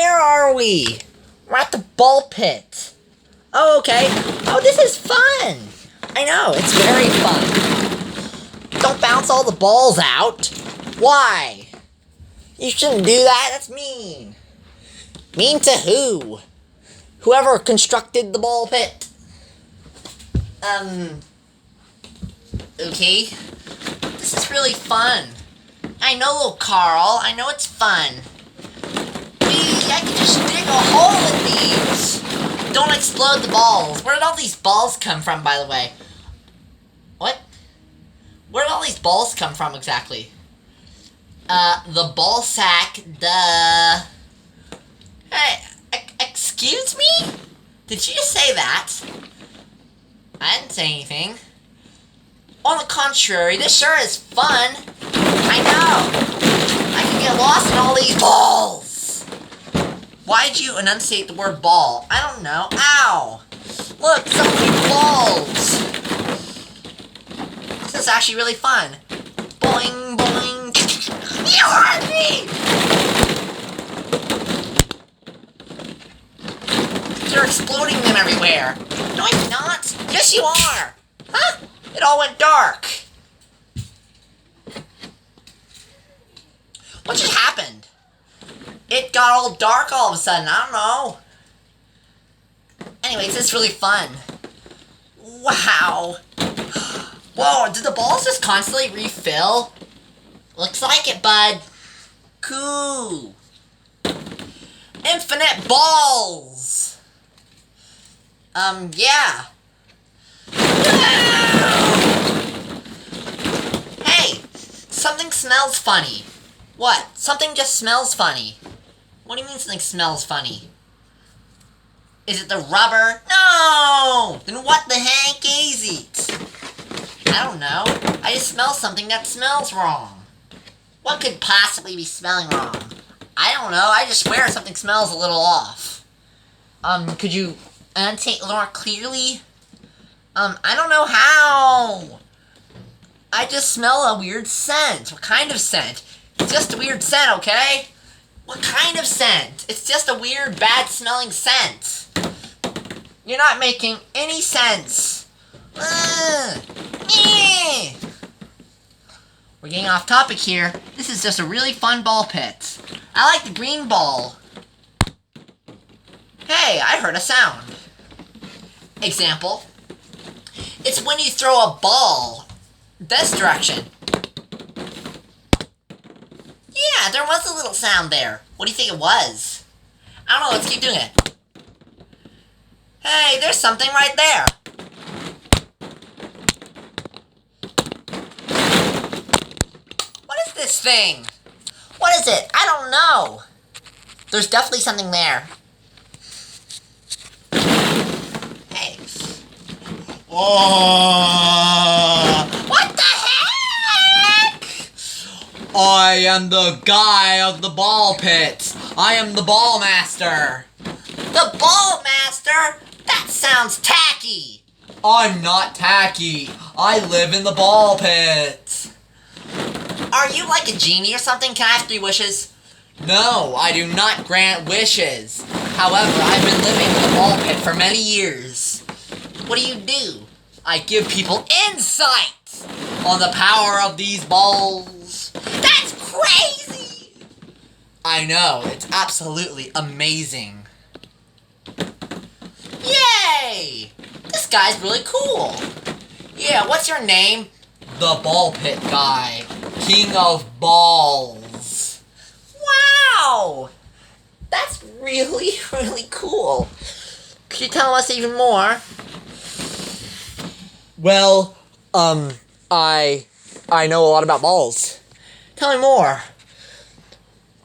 Where are we? We're at the ball pit. Oh, okay. Oh, this is fun. I know, it's very fun. Don't bounce all the balls out. Why? You shouldn't do that. That's mean. Mean to who? Whoever constructed the ball pit. Okay. This is really fun. I know, little Carl. I know it's fun. I can just dig a hole in these. Don't explode the balls. Where did all these balls come from, by the way? What? Where did all these balls come from, exactly? The ball sack, duh. Hey, excuse me? Did you just say that? I didn't say anything. On the contrary, this sure is fun. I know. I can get lost in all these balls. Why'd you enunciate the word ball? I don't know. Ow! Look, so many balls. This is actually really fun. Boing, boing. You hurt me! You're exploding them everywhere. No, I'm not. Yes, you are. Huh? It all went dark. What just happened? It got all dark all of a sudden. I don't know. Anyways, it's really fun. Wow. Whoa, did the balls just constantly refill? Looks like it, bud. Cool. Infinite balls. Yeah. Hey, something smells funny. What? Something just smells funny. What do you mean something smells funny? Is it the rubber? No! Then what the heck is it? I don't know. I just smell something that smells wrong. What could possibly be smelling wrong? I don't know. I just swear something smells a little off. Could you annotate a little more clearly? I don't know how. I just smell a weird scent. What kind of scent? It's just a weird scent, okay? What kind of scent? It's just a weird, bad-smelling scent. You're not making any sense. We're getting off topic here. This is just a really fun ball pit. I like the green ball. Hey, I heard a sound. Example. It's when you throw a ball this direction. Yeah, there was a little sound there. What do you think it was? I don't know, let's keep doing it. Hey, there's something right there. What is this thing? What is it? I don't know. There's definitely something there. Hey. Oh! What the heck? I am the guy of the ball pit. I am the ball master. The ball master? That sounds tacky. I'm not tacky. I live in the ball pit. Are you like a genie or something? Can I have 3 wishes? No, I do not grant wishes. However, I've been living in the ball pit for many years. What do? I give people insight on the power of these balls. That's crazy! I know, it's absolutely amazing. Yay! This guy's really cool. Yeah, what's your name? The ball pit guy. King of balls. Wow! That's really, really cool. Could you tell us even more? Well, I know a lot about balls. Tell me more.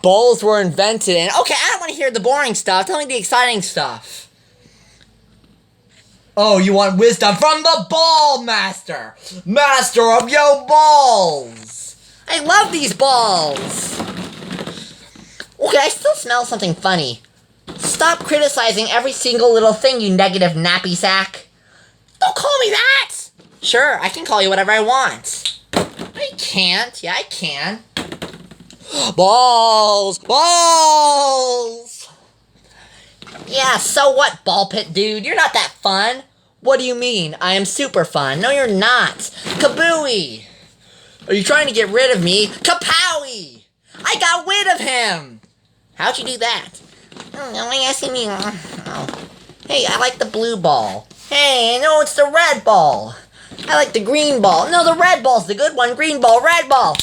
Balls were invented in... Okay, I don't want to hear the boring stuff. Tell me the exciting stuff. Oh, you want wisdom from the ball master. Master of your balls. I love these balls. Okay, I still smell something funny. Stop criticizing every single little thing, you negative nappy sack. Don't call me that! Sure, I can call you whatever I want. I can't. Yeah, I can. Balls! Balls! Yeah, so what, Ballpit dude? You're not that fun. What do you mean? I am super fun. No, you're not. Kabooey! Are you trying to get rid of me? Kapowie! I got rid of him! How'd you do that? Oh, why asking me? Oh. Hey, I like the blue ball. Hey, no, it's the red ball. I like the green ball. No, the red ball's the good one. Green ball, red ball.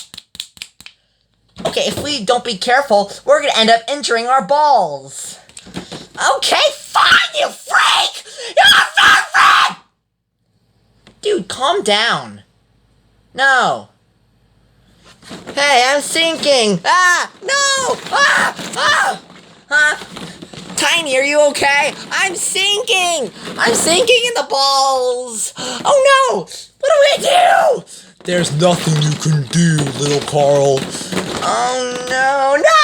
Okay, if we don't be careful, we're gonna end up injuring our balls. Okay, fine, you freak! You're a freak! Dude, calm down. No. Hey, I'm sinking! Ah! No! Ah! Ah! Huh? Tiny, are you okay? I'm sinking! I'm sinking in the balls! Oh no! What do we do? There's nothing you can do, little Carl. Oh no! No!